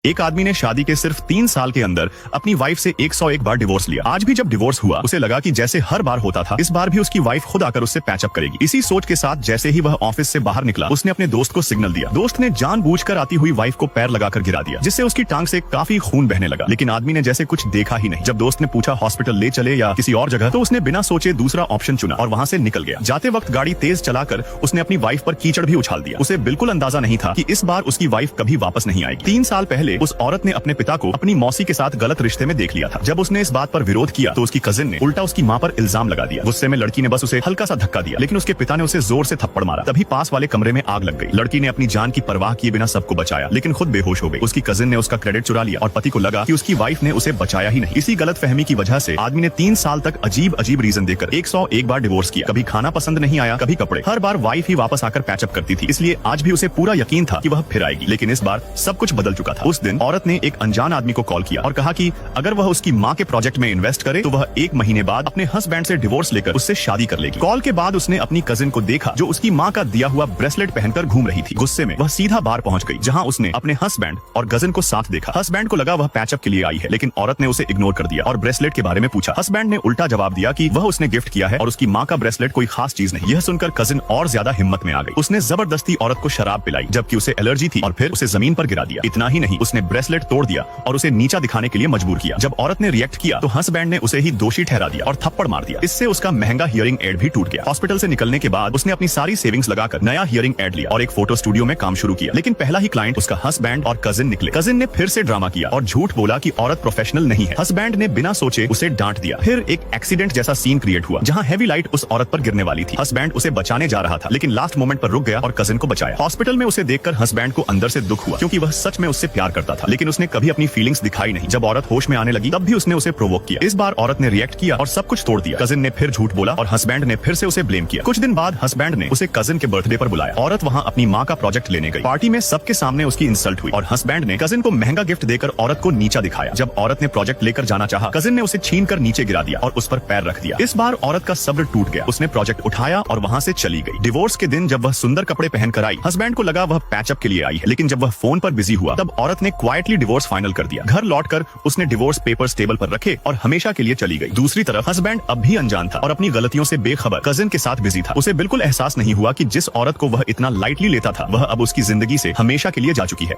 एक आदमी ने शादी के सिर्फ 3 साल के अंदर अपनी वाइफ से 101 बार डिवोर्स लिया। आज भी जब डिवोर्स हुआ उसे लगा कि जैसे हर बार होता था, इस बार भी उसकी वाइफ खुद आकर उससे पैचअप करेगी। इसी सोच के साथ जैसे ही वह ऑफिस से बाहर निकला, उसने अपने दोस्त को सिग्नल दिया। दोस्त ने जानबूझकर आती हुई वाइफ को पैर लगाकर गिरा दिया, जिससे उसकी टांग से काफी खून बहने लगा। लेकिन आदमी ने जैसे कुछ देखा ही नहीं। जब दोस्त ने पूछा हॉस्पिटल ले चले या किसी और जगह, तो उसने बिना सोचे दूसरा ऑप्शन चुना और वहाँ से निकल गया। जाते वक्त गाड़ी तेज चलाकर उसने अपनी वाइफ पर कीचड़ भी उछाल दिया। उसे बिल्कुल अंदाजा नहीं था कि इस बार उसकी वाइफ कभी वापस नहीं आएगी। 3 साल पहले उस औरत ने अपने पिता को अपनी मौसी के साथ गलत रिश्ते में देख लिया था। जब उसने इस बात पर विरोध किया तो उसकी कजिन ने उल्टा उसकी मां पर इल्जाम लगा दिया। गुस्से में लड़की ने बस उसे हल्का सा धक्का दिया, लेकिन उसके पिता ने उसे जोर से थप्पड़ मारा। तभी पास वाले कमरे में आग लग गई। लड़की ने अपनी जान की परवाह किए बिना सबको बचाया, लेकिन खुद बेहोश हो गई। उसकी कजिन ने उसका क्रेडिट चुरा लिया और पति को लगा कि उसकी वाइफ ने उसे बचाया ही नहीं। इसी गलतफहमी की वजह से आदमी ने 3 साल तक अजीब अजीब रीजन देकर 101 बार डिवोर्स किया। कभी खाना पसंद नहीं आया, कभी कपड़े। हर बार वाइफ ही वापस आकर पैचअप करती थी, इसलिए आज भी उसे पूरा यकीन था कि वह फिर आएगी। लेकिन इस बार सब कुछ बदल चुका था। उस दिन औरत ने एक अनजान आदमी को कॉल किया और कहा कि अगर वह उसकी मां के प्रोजेक्ट में इन्वेस्ट करे तो वह 1 महीने बाद अपने हस्बैंड से डिवोर्स लेकर उससे शादी कर लेगी। कॉल के बाद उसने अपनी कजिन को देखा जो उसकी मां का दिया हुआ ब्रेसलेट पहनकर घूम रही थी। गुस्से में वह सीधा बार पहुंच गई, जहां उसने अपने हस्बैंड और कजिन को साथ देखा। हस्बैंड को लगा वह पैचअप के लिए आई है, लेकिन औरत ने उसे इग्नोर कर दिया और ब्रेसलेट के बारे में पूछा। हस्बैंड ने उल्टा जवाब दिया कि वह उसने गिफ्ट किया है और उसकी मां का ब्रेसलेट कोई खास चीज नहीं। यह सुनकर कजिन और ज्यादा हिम्मत में आ गई। उसने जबरदस्ती औरत को शराब पिलाई, जबकि उसे एलर्जी थी, और फिर उसे जमीन पर गिरा दिया। इतना ही नहीं, उसने ब्रेसलेट तोड़ दिया और उसे नीचा दिखाने के लिए मजबूर किया। जब औरत ने रिएक्ट किया तो हस्बैंड ने उसे ही दोषी ठहरा दिया और थप्पड़ मार दिया। इससे उसका महंगा हियरिंग एड भी टूट गया। हॉस्पिटल से निकलने के बाद उसने अपनी सारी सेविंग्स लगाकर नया हियरिंग एड लिया और एक फोटो स्टूडियो में काम शुरू किया। लेकिन पहला ही क्लाइंट उसका हस्बैंड और कजिन निकले। कजिन ने फिर से ड्रामा किया और झूठ बोला कि औरत प्रोफेशनल नहीं है। हस्बैंड ने बिना सोचे उसे डांट दिया। फिर एक एक्सीडेंट जैसा सीन क्रिएट हुआ, जहां हेवी लाइट उस औरत पर गिरने वाली थी। हस्बैंड उसे बचाने जा रहा था, लेकिन लास्ट मोमेंट पर रुक गया और कजिन को बचाया। हॉस्पिटल में उसे देखकर हस्बैंड को अंदर से दुख हुआ, क्योंकि वह सच में उससे प्यार करता था, लेकिन उसने कभी अपनी फीलिंग्स दिखाई नहीं। जब औरत होश में आने लगी तब भी उसने उसे प्रोवोक किया। इस बार औरत ने रिएक्ट किया और सब कुछ तोड़ दिया। कजिन ने फिर झूठ बोला और हस्बैंड ने फिर से उसे ब्लेम किया। कुछ दिन बाद हस्बैंड ने उसे कजिन के बर्थडे पर बुलाया। औरत वहां अपनी मां का प्रोजेक्ट लेने गई। पार्टी में सबके सामने उसकी इंसल्ट हुई और हस्बैंड ने कजिन को महंगा गिफ्ट देकर औरत को नीचा दिखाया। जब औरत ने प्रोजेक्ट लेकर जाना चाहा, कजिन ने उसे छीनकर नीचे गिरा दिया और उस पर पैर रख दिया। इस बार औरत का सब्र टूट गया। उसने प्रोजेक्ट उठाया और वहां से चली गई। डिवोर्स के दिन जब वह सुंदर कपड़े पहनकर आई, हस्बैंड को लगा वह पैचअप के लिए आई है, लेकिन जब वह फोन पर बिजी हुआ तब औरत ने क्वाइटली डिवोर्स फाइनल कर दिया। घर लौटकर उसने डिवोर्स पेपर्स टेबल पर रखे और हमेशा के लिए चली गई। दूसरी तरफ हस्बैंड अब भी अनजान था और अपनी गलतियों से बेखबर कजिन के साथ बिजी था। उसे बिल्कुल एहसास नहीं हुआ कि जिस औरत को वह इतना लाइटली लेता था, वह अब उसकी जिंदगी से हमेशा के लिए जा चुकी है।